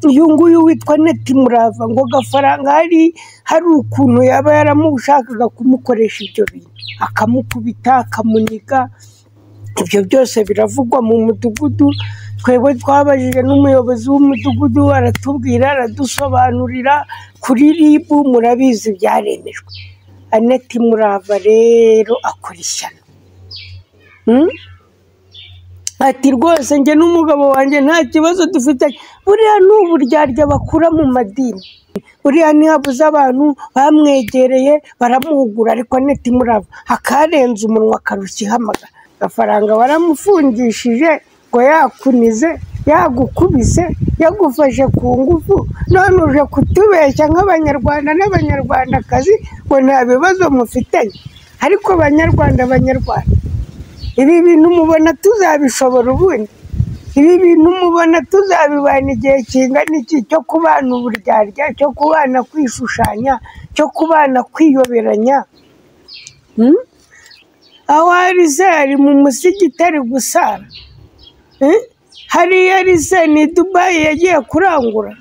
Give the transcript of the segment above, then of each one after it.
uyu nguyu witwa Annette Murava ngo Gafaranga hari ukuntu yaba yaramushakaga kumukoresha ibyo bintu akamukubita akamuniga. Ibyo byose biravugwa mu mudugudu. Twebwe twabajije n'umuyobozi w'umudugudu aratubwira aradusobanurira kuri RIB murabizi byaremejwe. Annette Murava rero akora ishyano. Ati rwose njye n'umugabo wanjye nta kibazo dufite. Buriya n'uburyarya bakura mu madini. Buriya ntihabuze abantu bamwegereye baramuhugura, ariko Annette Murava akarenza umunwa akarushya ihamagara. Gafaranga waramufungishije ngo yakunize yagukubise yagufashe ku ngufu, none uje kutubeshya nk'abanyarwanda n'abanyarwandakazi ngo nta bibazo mufitanye. Ariko banyarwanda ibi bintu mubona tuzabishobora ubundi? Ibi bintu mubona tuzabibana igihe kingana iki cyo kubana uburyarya, cyo kubana kwishushanya, cyo kubana kwiyoberanya? Aho hari se ari mu musigiti ari gusara, hariya ari se ni Dubai yagiye kurangura,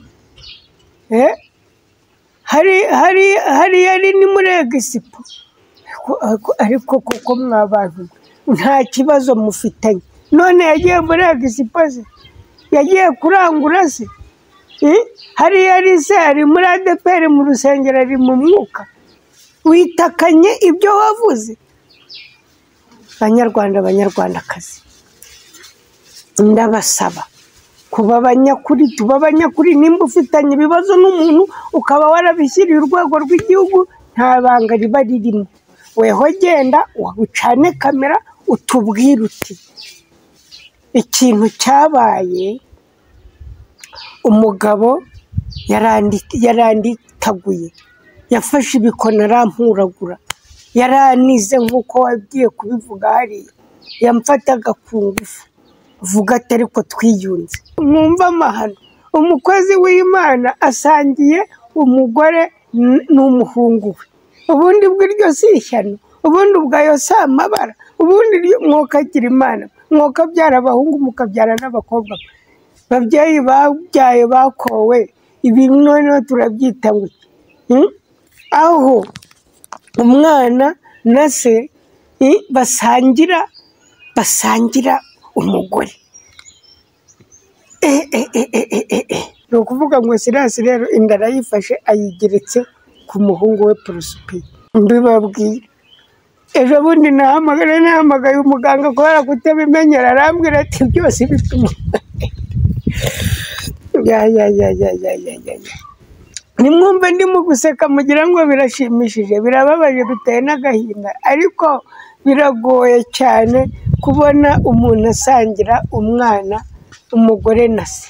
hariya ari ni muri Expo. Ariko kuko mwabantu nta kibazo mufitanye, none yagiye muri Expo se yagiye kurangura se? Hariya ari se ari muri ADPR mu rusengero ari mu mwuka. Witakanye ibyo wavuze. Banyarwandakazi, ndabasaba kuba abanyakuri, tuba abanyakuri. Nimba ufitanye ibibazo n'umuntu ukaba warabishyiriye urwego rw'igihugu, nta banga riba ririmo. Weho genda ucane kamera utubwire uti ikintu cyabaye, umugabo yaranditaguye, yafashe ibikona arampuragura, yaranize nk'uko wagiye kubivuga hariya, yamfataga ku ngufu. Vuga ati ariko twiyunze. Mwumva amahano, umukozi w'Imana asangiye umugore n'umuhungu we. Ubundi bw'iryo si ishyano, ubundi ubwayo si amabara, ubundi mwokagira Imana, mwokabyara abahungu mukabyara n'abakobwa. Babyeyi babyaye bakowe, ibi noneho turabyita ngo aho umwana na se basangira umugore. Ni ukuvuga ngo Sirasi rero inda arayifashe ayigeretse ku muhungu we Prosper. Mbibabwira ejo bundi nahamagaye umuganga kubera kutabimenyera, arambwira ati byose bituma nimwumve ndimo guseka mugira ngo birashimishije, birababaje biteye n'agahinda, ariko biragoye cyane kubona umuntu asangira umwana umugore na se.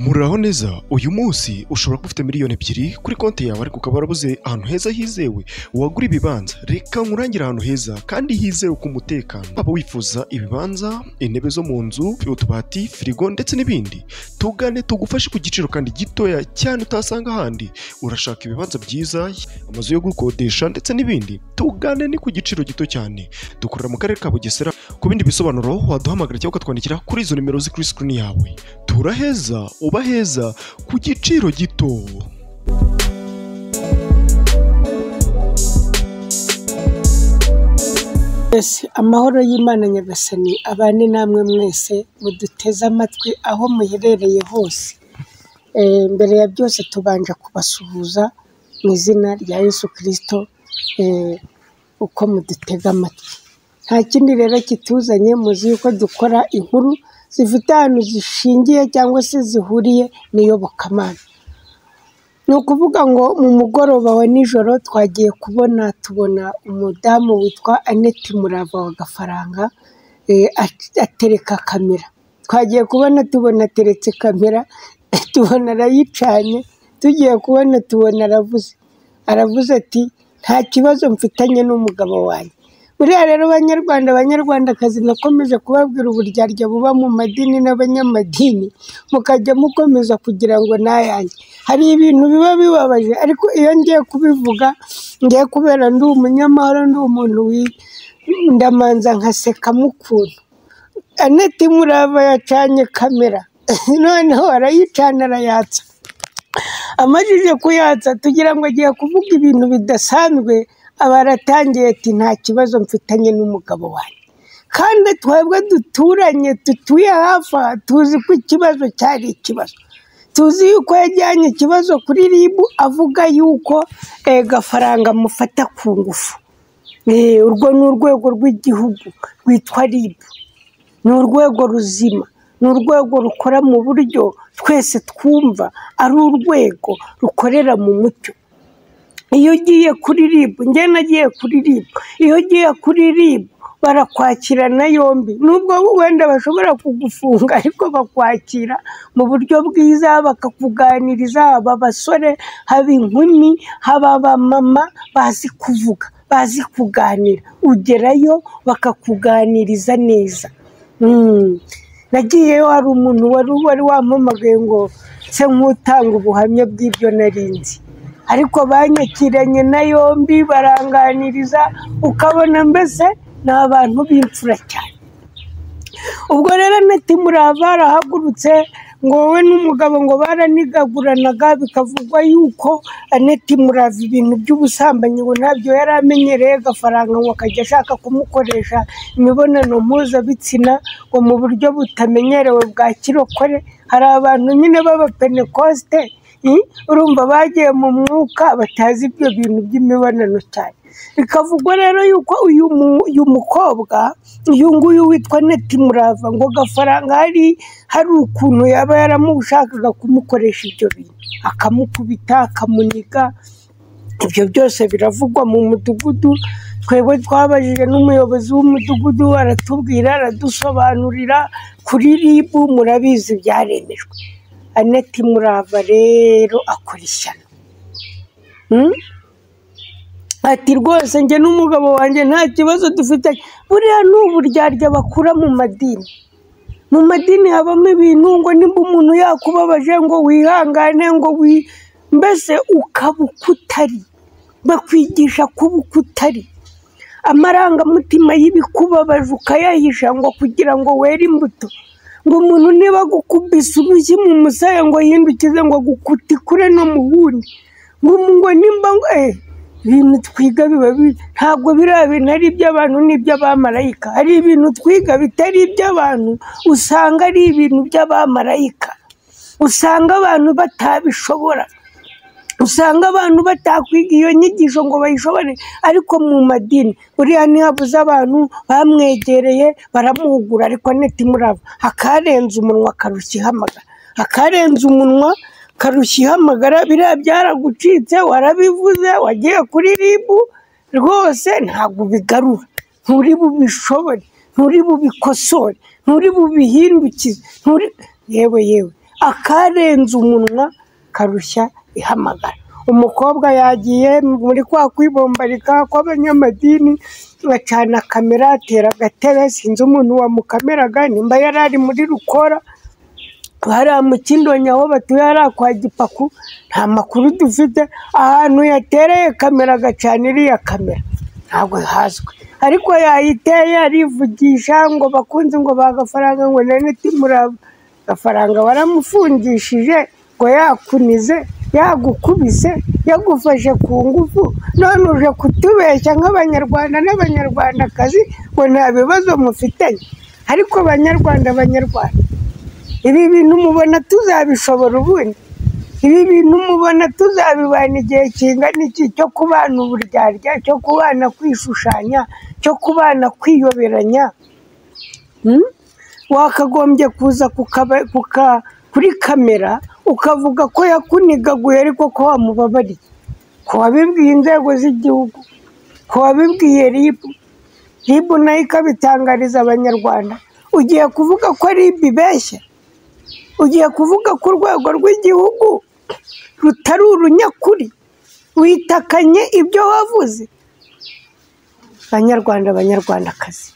Muraho neza, uyu munsi ushobora kuba ufite miliyoni 2 kuri konti yawe, ariko ukaba warabuze ahantu heza hizewe wagura ibibanza. Reka nkurangira ahantu heza kandi hizewe ku mutekano. Waba wifuza ibibanza, intebe zo mu nzu, utubati, firigo ndetse n'ibindi, tugane tugufashe ku giciro kandi gitoya cyane utasanga ahandi. Urashaka ibibanza byiza, amazu yo gukodesha ndetse n'ibindi, tugane ni ku giciro gito cyane. Dukorera mu karere ka Bugesera. Ku bindi bisobanuro waduhamagara cyangwa ukatwandikira kuri izo nimero ziri kuri screen yawe. Turaheza uba heza ku giciro gito. Amahoro y'Imana Nyagasani abane namwe mwese muduteze amatwi aho muherereye hose. Mbere ya byose tubanje kubasuhuza mu izina rya Yesu Kristo, uko mudutega amatwi. Nta kindi rero kituzanye, muzi yuko dukora inkuru zifite ahantu zishingiye cyangwa se zihuriye n'iyobokamana. Ni ukuvuga ngo mu mugoroba wa nijoro twagiye tubona umudamu witwa Annette Murava wa Gafaranga atereka kamera. Twagiye tubona ateretse kamera, tubona arayicanye, tugiye tubona aravuze ati nta kibazo mfitanye n'umugabo wanjye. buriya rero banyarwandakazi nakomeje kubabwira uburyarya buba mu madini n'abanyamadini mukajya mukomeza kugira ngo nayanjye hari ibintu biba bibabaje ariko iyo ngiye kubivuga ngiye kubera ndi umunyamahoro ndi umuntu ndamanza nkasekamo ukuntu Annette Murava yacanye kamera noneho arayicana arayatsa amajije kuyatsa tugira ngo agiye kuvuga ibintu bidasanzwe aba aratangiye ati nta kibazo mfitanye n'umugabo wanjye kandi twebwe duturanye dutuye hafi aha tuzi ko ikibazo cyari ikibazo tuzi yuko yajyanye ikibazo kuri RIB avuga yuko gafaranga mufata ku ngufu urwo ni urwego rw'igihugu rwitwa RIB ni urwego ruzima ni urwego rukora mu buryo twese twumva ari urwego rukorera mu mucyo iyo ugiye kuri RIB njye nagiye kuri RIB iyo ugiye kuri RIB barakwakirana yombi nubwo wenda bashobora kugufunga ariko bakwakira mu buryo bwiza bakakuganiriza haba abasore haba inkumi haba abamama bazi kuvuga bazi kuganira ugerayo bakakuganiriza neza nagiyeyo hari umuntu wari wampamagaye ngo se nk'utanga ubuhamya bw'ibyo narinzi ariko banyakiranye na yombi baranganiriza ukabona mbese ni abantu b'imfura cyane ubwo rero Annette Murava arahagurutse ngo wowe n'umugabo ngo baranigaguranaga bikavugwa yuko Annette Murava ibintu by'ubusambanyi ngo ntabyo yari amenyereye gafaranga ngo akajya ashaka kumukoresha imibonano mpuzabitsina ngo mu buryo butamenyerewe bwa kirokore hari abantu nyine b'abapentekoste urumva bagiye mu mwuka batazi ibyo bintu by'imibonano cyane bikavugwa rero yuko uyu mukobwa uyu nguyu witwa Annette Murava ngo gafaranga hari ukuntu yaba yaramushakaga kumukoresha ibyo bintu akamukubita akamuniga ibyo byose biravugwa mu mudugudu twebwe twabajije n'umuyobozi w'umudugudu aratubwira aradusobanurira kuri RIB murabizi byaremejwe Annette Murava rero akora ishyano ati rwose njye n'umugabo wanjye nta kibazo dufite buriya ni uburyarya bakura mu madini habamo ibintu ngo nimba umuntu yakubabaje ngo wihangane ngo mbese ukaba uko utari bakwigisha kuba uko utari amarangamutima y'ibikubabaje ukayahisha ngo kugira ngo were imbuto ngo umuntu niba gukubise urushyi mu musaya ngo yihindukize ngo gukutikure no mu wundi ngo nimba ngo ibintu twiga biba ntabwo biriya bintu ari iby'abantu n'iby'abamarayika hari ibintu twiga bitari iby'abantu usanga ari ibintu by'abamarayika usanga abantu batabishobora usanga abantu batakwiga iyo nyigisho ngo bayishobore ariko mu madini buriya ntihabuze abantu bamwegereye baramuhugura ariko Annette Murava akarenza umunwa akarushya ihamagara akarenza umunwa karushya ihamagara biriya byaragucitse warabivuze wagiye kuri RIB rwose ntabwo bigarura nturi bubishobore nturi bubikosore nturi bubihindukize yewe akarenza umunwa karushya ihamagara umukobwa yagiye muri kwa kwibombarika kw'abanyamadini bacana kamera atera agatebe sinzi umuntu wamukameraga nimba yari ari muri rukora hariya mu Kindonyi aho batuye hariya kwa Gipaku nta makuru dufite ahantu yatereye kamera agacana iriya kamera ntabwo hazwi ariko yayiteye arivugisha ngo bakunze ngo bagafaranga ngo Annette Murava gafaranga waramufungishije ngo yakunize yagukubise yagufashe ku ngufu none uje kutubeshya nk'abanyarwanda n'abanyarwandakazi ngo nta bibazo mufitanye ariko banyarwanda ibi bintu mubona tuzabishobora ubundi ibi bintu mubona tuzabibana igihe kingana iki cyo kubana uburyarya cyo kubana kwishushanya cyo kubana kwiyoberanya wakagombye kuza kuri kamera ukavuga ko yakunigaguye ariko ko wamubabariye ko wabibwiye inzego z'igihugu ko wabibwiye RIB nayo ikabitangariza abanyarwanda ugiye kuvuga ko RIB ibeshya ugiye kuvuga ko urwego rw'igihugu rutari urunyakuri witakanye ibyo wavuze banyarwanda banyarwandakazi,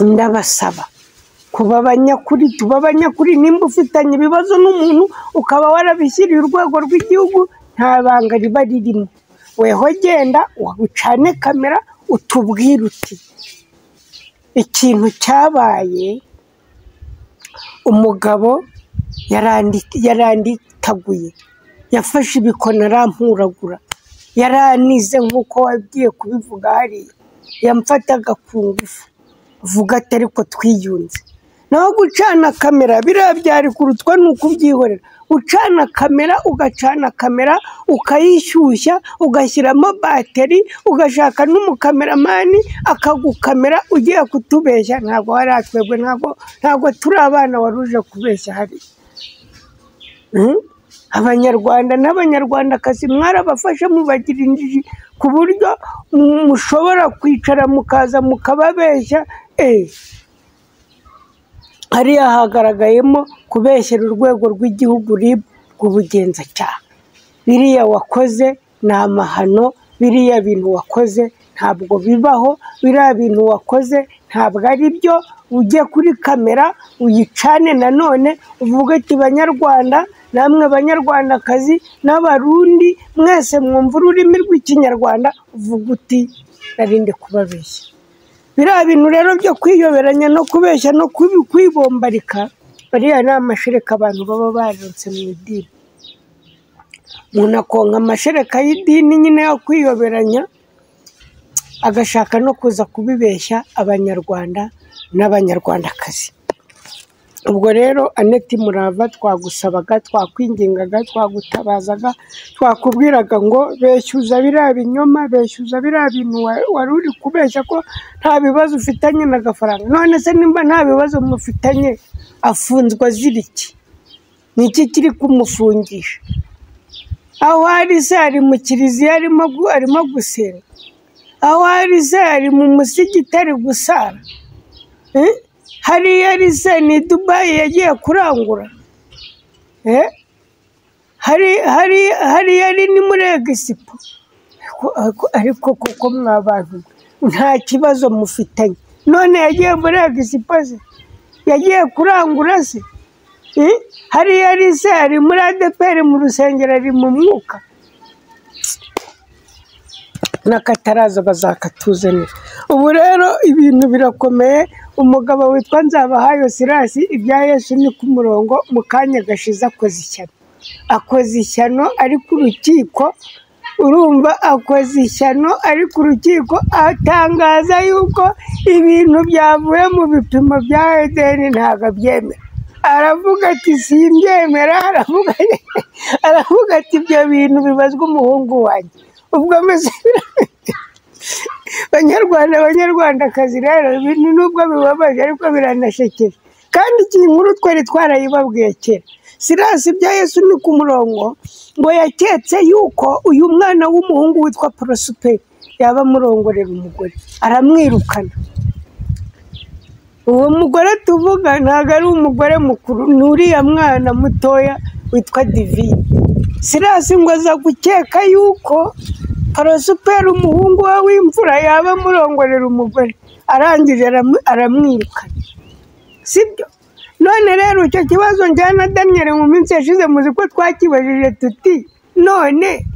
ndabasaba kuba abanyakuri, tuba abanyakuri. Nimba ufitanye ibibazo n'umuntu ukaba warabishyiriye urwego rw'igihugu, nta banga riba ririmo. Weho genda ucane kamera utubwire uti ikintu cyabaye, umugabo yaranditaguye, yafashe ibikona arampuragura, yaranize nk'uko wagiye kubivuga hariya, yamfataga ku ngufu, vuga ati ariko twiyunze. Naho gucana kamera biriya byari kurutwa nuko ubyihorera. Ucana kamera, ugacana kamera ukayishyushya, ugashyiramo bateri, ugashaka n'umukameramani akagukamera ugiye kutubeshya. Ntabwo wari atwebwe, ntabwo turi abana waruje kubeshya hariya. Abanyarwanda n'abanyarwandakazi mwarabafashe mubagira injiji ku buryo mushobora kwicara mukaza mukababeshya. Hariya hagaragayemo kubeshyera urwego rw'igihugu RIB rw'ubugenzacyaha. Biriya wakoze ni amahano, biriya bintu wakoze ntabwo bibaho, biriya bintu wakoze ntabwo ari byo. Ujye kuri kamera uyicane nanone uvuge ati banyarwanda, namwe banyarwandakazi n'abarundi mwese mwumva ururimi rw'ikinyarwanda, uvuga uti narinde kubabeshya. Biriya bintu rero byo kwiyoberanya no kubeshya no kwibombarika, bariya ni amashereka abantu baba baronse mu idini. Umuntu akonka amashereka y'idini nyine yo kwiyoberanya, agashaka no kuza kubibeshya abanyarwanda n'abanyarwandakazi. Ubwo rero Annette Murava, twagusabaga, twakwingingaga, twagutabazaga, twakubwiraga ngo beshyuza biriya binyoma, beshyuza biriya bintu wari uri kubeshya ko nta bibazo ufitanye n'agafaranga. None se nimba nta bibazo mufitanye, afunzwe azira iki? Ni iki kiri kumufungisha? Aho ari se ari mu kiliziya arimo gusenga? Aho ari se ari mu musigiti ari gusara? Hariya ari se ni Dubai yagiye kurangura? Hariya ari ni muri Egisipo? Ariko kuko mwabantu nta kibazo mufitanye, none yagiye muri Egisipo se? Yagiye kurangura se? Hariya ari se ari muri ADEPR mu rusengero ari mu mwuka? N'akataraza bazakatuzanira. Ubu rero ibintu birakomeye. Umugabo witwa Nzabahayo Silas, ibya Yesu ni ku murongo. Mu kanya gashize akoze ishyano ari ku rukiko. Urumva, akoze ishyano ari ku rukiko, atangaza yuko ibintu byavuye mu bipimo bya Edeni ntabwo abyemera. Aravuga ati simbyemera, aravuga ati ibyo bintu bibazwa umuhungu wanjye. Ubwo ameze banyarwandakazi rero, ibintu nubwo bibabaje ariko biranashekeje, kandi iyi nkuru twari twarayibabwiye kera. Silas ibya Yesu ni ku murongo ngo yaketse yuko uyu mwana w'umuhungu witwa Prosper yaba amurongorera umugore, aramwirukana. Uwo mugore tuvuga ntabwo ari umugore mukuru, ni uriya mwana mutoya witwa Divine. Silas ngo aza gukeka yuko Prosper umuhungu we w'imfura yaba amurongorera umugore, arangije aramwirukana. Sibyo? None rero icyo kibazo njyana Daniel mu minsi yashize muzi ko twakibajije tuti none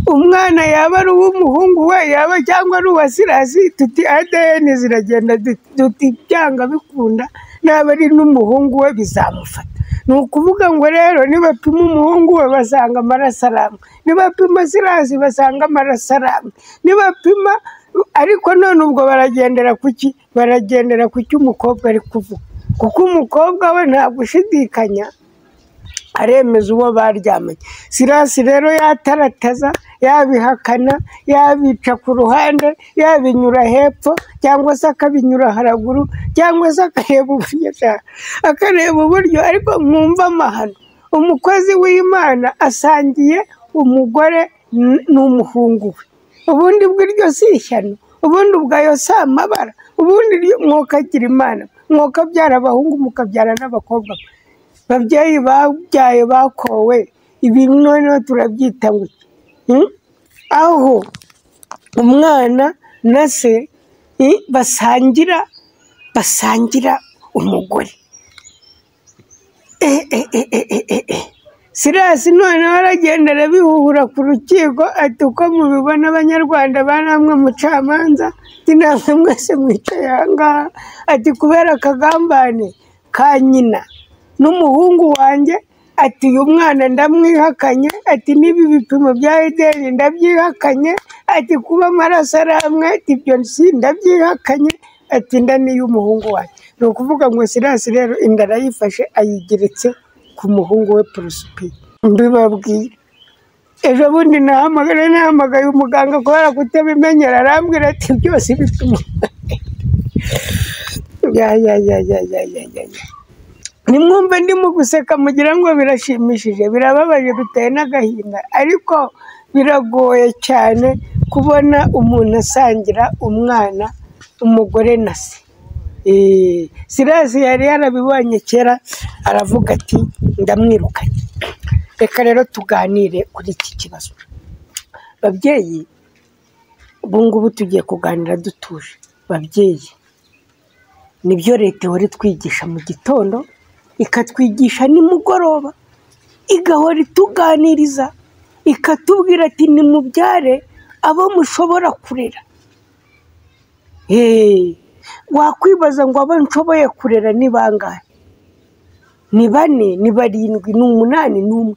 umwana yaba ari uw'umuhungu we yaba cyangwa ari uwa Silas, tuti ADN ziragenda duti byanga bikunda naba ari n'umuhungu we bizamufata. Ni ukuvuga ngo rero nibapima umuhungu we basanga amaraso aramwe, nibapima Silas basanga amaraso aramwe, nibapima. Ariko none ubwo baragendera kuki? Baragendera kuki umukobwa ari kuvuga, kuko umukobwa we nta gushidikanya aremeza uwo baryamanye. Silas rero yatarataza, yabihakana, yabica ku ruhande, yabinyura hepfo cyangwa se akabinyura haraguru, cyangwa se akareba uburyo. Ariko mwumva amahano, umukozi w'Imana asangiye umugore n'umuhungu we. Ubundi bw'iryo si ishyano, ubundi ubwayo si amabara, ubundi mwokagira Imana, mwokabyara abahungu mukabyara n'abakobwa. Babyeyi babyaye bakowe, ibintu noneho turabyita ngo aho umwana na se basangira umugore. Sirasi noneho aragenda arabihuhura ku rukiko ati uko mubibona abanyarwanda banamwe mucamanza ati namwe mwese mwicaye aha ngaha ati kubera akagambane ka nyina n'umuhungu wanjye ati uyu mwana ndamwihakanye ati n'ibi bipimo bya edeni ndabyihakanye ati kuba amaraso ari amwe ati ibyo si ndabyihakanye ati inda ni iy'umuhungu wanjye. Ni ukuvuga ngo Sirasi rero inda arayifashe ayigeretse ku muhungu we Porosiperi. Mbibabwira ejo bundi nahamagaye umuganga kubera kutabimenyera arambwira ati byose bituma nimwumve ndimo guseka mugira ngo birashimishije, birababaje biteye n'agahinda, ariko biragoye cyane kubona umuntu asangira umwana umugore na se. Sirasi yari yarabibonye kera aravuga ati ndamwirukanye. Reka rero tuganire kuri iki kibazo babyeyi. Ubu ngubu tugiye kuganira dutuje babyeyi. Nibyo leta ihora itwigisha mu gitondo ikatwigisha nimugoroba, igahora ituganiriza ikatubwira ati nimubyare abo mushobora kurera. Wakwibaza ngo abo nshoboye kurera ni bangahe? Ni 4, ni 7, ni 8, ni 1.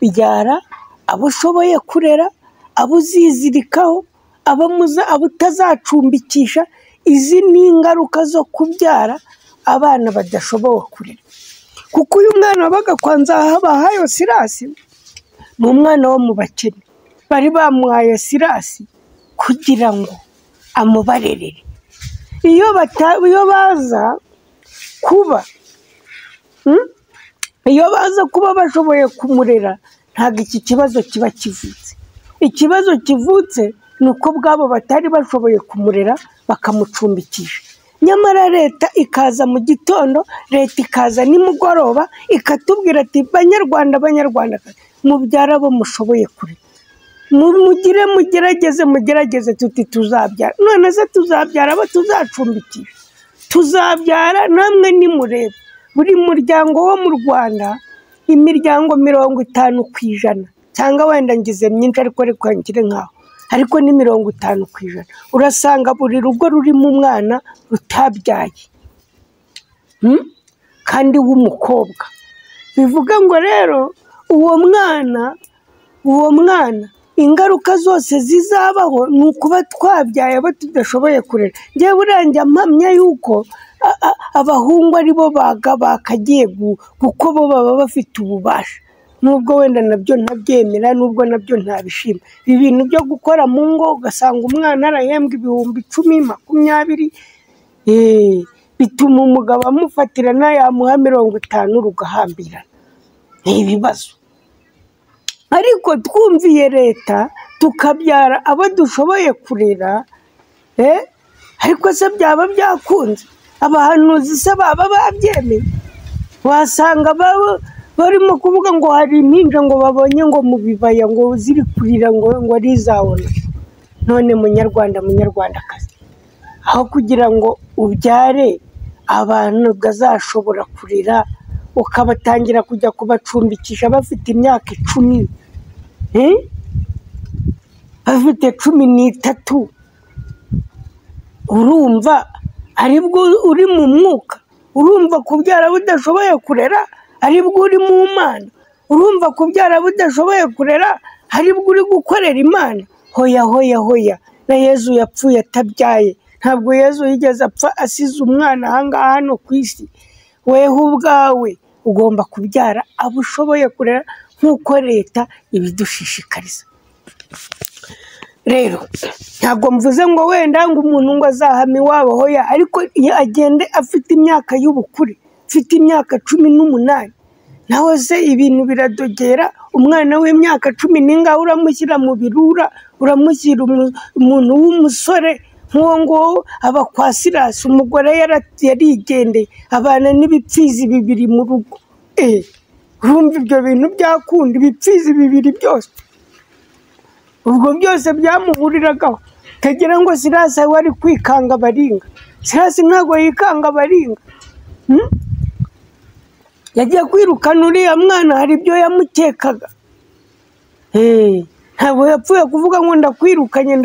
Byara abo ushoboye kurera, abo uzizirikaho, abo utazacumbikisha. Izi ni ingaruka zo kubyara abana badashoboye kurera. Kuko uyu mwana wabaga kwa Nzahabahayo Sirasi ni umwana wo mu bakene, bari bamuhaye Sirasi kugira ngo amubarerere. Iyo baza kuba bashoboye kumurera ntabwo iki kibazo kiba kivutse. Ikibazo kivutse ni uko bwabo batari bashoboye kumurera bakamucumbikisha. Nyamara leta ikaza mu gitondo, leta ikaza nimugoroba ikatubwira ati banyarwanda mubyara abo mushoboye kurera, mugerageze tuti tuzabyara. None se tuzabyara abo tuzacumbikisha? Tuzabyara namwe nimurebe. Buri muryango wo mu Rwanda imiryango 50% cyangwa wenda ngize myinshi ariko ngire nkaho, ariko ni 50%. Urasanga buri rugo rurimo umwana rutabyaye kandi w'umukobwa. Bivuga ngo rero uwo mwana ingaruka zose zizabaho ni ukuba twabyaye abo tudashoboye kurera. Njyewe uranjya mpamya yuko abahungu aribo bakagiye kuko bo baba bafite ububasha, nubwo wenda nabyo ntabyemera, nubwo nabyo ntabishima. Ibi bintu byo gukora mu ngo ugasanga umwana arahembwa 10,000, 20,000, bituma umugabo amufatira yamuha 50 rugahambirana. Ni ibibazo. Ariko twumviye leta tukabyara abo dushoboye kurera, ariko se byaba byakunze? Abahanuzi se baba babyemeye? Wasanga barimo kuvuga ngo hari impinja ngo babonye ngo mu bibaya ngo ziri kurira ngo rizabona. None munyarwandakazi, aho kugira ngo ubyare abantu bazashobora kurira ukabatangira kujya kubacumbikisha bafite imyaka 10, bafite 13, urumva aribwo uri mu mwuka? Urumva kubyara budashoboye kurera aribwo uri mu Mana? Urumva kubyara budashoboye kurera aribwo uri gukorera Imana? Hoya. Na Yezu yapfuye atabyaye. Ntabwo Yezu yigeze apfa asize umwana ahangaha hano ku isi. Weho ubwawe ugomba kubyara abo ushoboye kurera nk'uko leta ibidushishikariza. Rero ntabwo mvuze ngo wenda ngo umuntu ngo azahame iwabo, hoya, ariko agende afite imyaka y'ubukure, afite imyaka 18. Nawe se ibintu biradogera. Umwana w'imyaka 10 uramushyira mu birura, uramushyira umuntu w'umusore nk'uwo ngo aba kwa Sirasi. Umugore yarigendeye abana n'ibipfizi 2 mu rugo. Urumva ibyo bintu byakunda? Ibipfizi 2 byose ubwo byose byamuhuriragaho. utagira ngo Sirasi wari kwikanga baringa. Sirasi ntabwo yikanga baringa. Yagiye kwirukana uriya mwana, hari ibyo yamukekaga. Ntabwo yapfuye kuvuga ngo ndakwirukanye.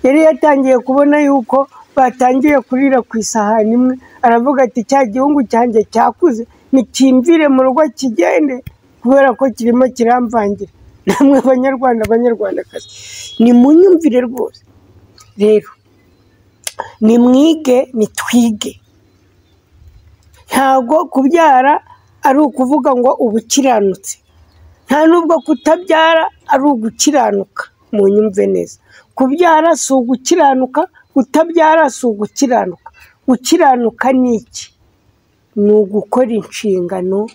Yari yatangiye kubona yuko batangiye kurira ku isahani imwe, aravuga ati cya gihungu cyanjye cyakuze nikimvire mu rugo kigende, kubera ko kirimo kiramvangira. Namwe banyarwandakazi, ni munyumvire rwose. Rero ni mwige, ni twige. Ntabwo kubyara ari ukuvuga ngo ubukiranutse, nta nubwo kutabyara ari ugukiranuka. Munyumve neza, kubyara si ugukiranuka, kutabyara si ugukiranuka. Gukiranuka ni iki? Ni ugukora inshingano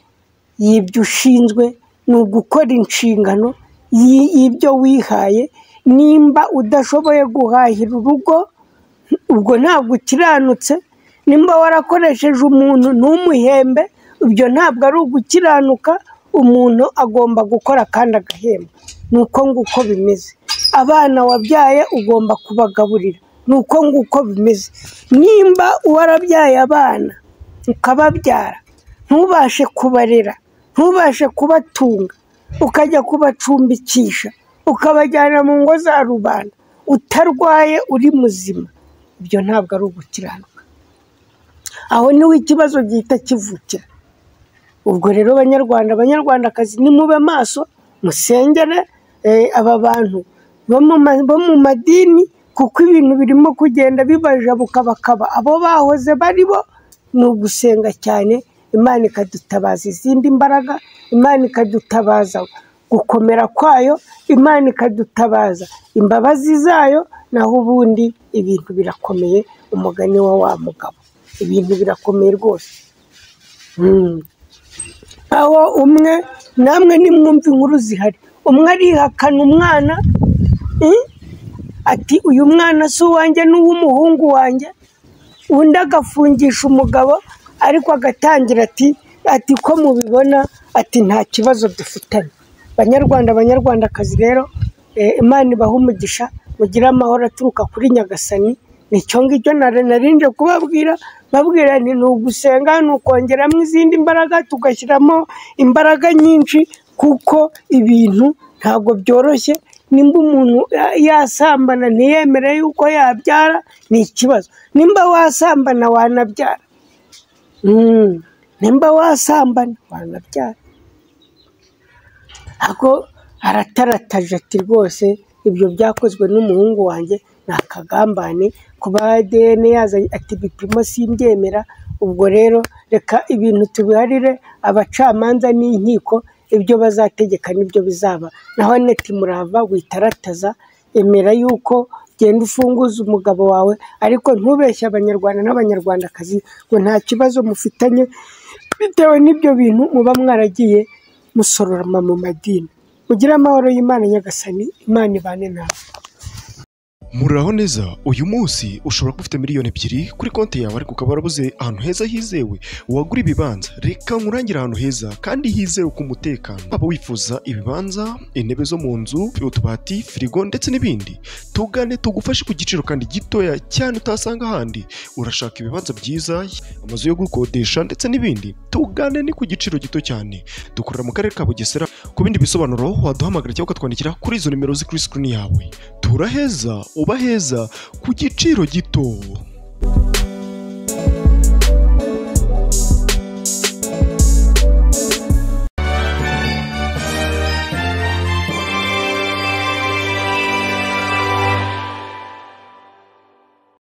y'ibyo ushinzwe, ni ugukora inshingano y'ibyo wihaye. Nimba udashoboye guhahira urugo, ubwo ntabwo ukiranutse. Nimba warakoresheje umuntu ntumuhembe, ibyo ntabwo ari ugukiranuka. Umuntu agomba gukora kandi agahemba. Ni uko nguko bimeze. Abana wabyaye ugomba kubagaburira, ni uko nguko bimeze. Nimba warabyaye abana ukababyara, ntubashe kubarera, ntubashe kubatunga, ukajya kubacumbikisha, ukabajyana mu ngo za rubanda, utarwaye uri muzima, ibyo ntabwo ari ugukiranuka. Aho niho ikibazo gihita kivukira. Ubwo rero banyarwandakazi, nimube maso, musengere aba bantu bo mu madini, kuko ibintu birimo kugenda bibajabuka bakaba abo bahoze bari bo. Ni ugusenga cyane, Imana ikadutabaza izindi mbaraga, Imana ikadutabaza gukomera kwayo, Imana ikadutabaza imbabazi zayo. Naho ubundi ibintu birakomeye, umugani wa mugabo, ibintu birakomeye rwose. Aho umwe, namwe nimwumva inkuru zihari, umwe arihakana umwana, ati uyu mwana si uwanjye, ni uw'umuhungu wanjye. Undi agafungisha umugabo, ariko agatangira ati ko mubibona, ati nta kibazo dufitanye. Banyarwandakazi rero, Imana ibaha umugisha, mugire amahoro aturuka kuri Nyagasani. Nicyo ngicyo narinje kubabwira, babwira ni ugusenga, ni ukongeramo izindi mbaraga, tugashyiramo imbaraga nyinshi, kuko ibintu ntabwo byoroshye. Nimba umuntu yasambana ntiyemere yuko yabyara, ni ikibazo. Nimba wasambana wanabyara, nimba wasambana wanabyara. Ako aratarataje ati rwose ibyo byakozwe n'umuhungu wanjye ni akagambane, kuba ADN yaza ati ibipimo simbyemera. Ubwo rero reka ibintu tubiharire abacamanza n'inkiko, ibyo bazategeka nibyo bizaba. Naho neti murava, witarataza, emera yuko genda ufunguza umugabo wawe, ariko ntubeshye abanyarwanda n'abanyarwandakazi ngo nta kibazo mufitanye, bitewe n'ibyo bintu muba mwaragiye musororama mu madini. Mugire amahoro y'Imana Nyagasani, Imana ibane nawe. Muraho neza, uyu munsi ushobora kuba ufite miliyoni 2 kuri konti yawe, ariko ukaba warabuze ahantu heza hizewe wagura ibibanza. Reka nkurangira ahantu heza kandi hizewe ku mutekano. Waba wifuza ibibanza, intebe zo mu nzu, utubati, firigo ndetse n'ibindi, tugane tugufashe ku giciro kandi gitoya cyane utasanga ahandi. Urashaka ibibanza byiza, amazu yo gukodesha ndetse n'ibindi, tugane ni ku giciro gito cyane. Dukorera mu karere ka Bugesera. Ku bindi bisobanuro waduhamagara cyangwa ukatwandikira kuri izo nimero ziri kuri screen yawe. Turaheza, uba heza ku giciro gito.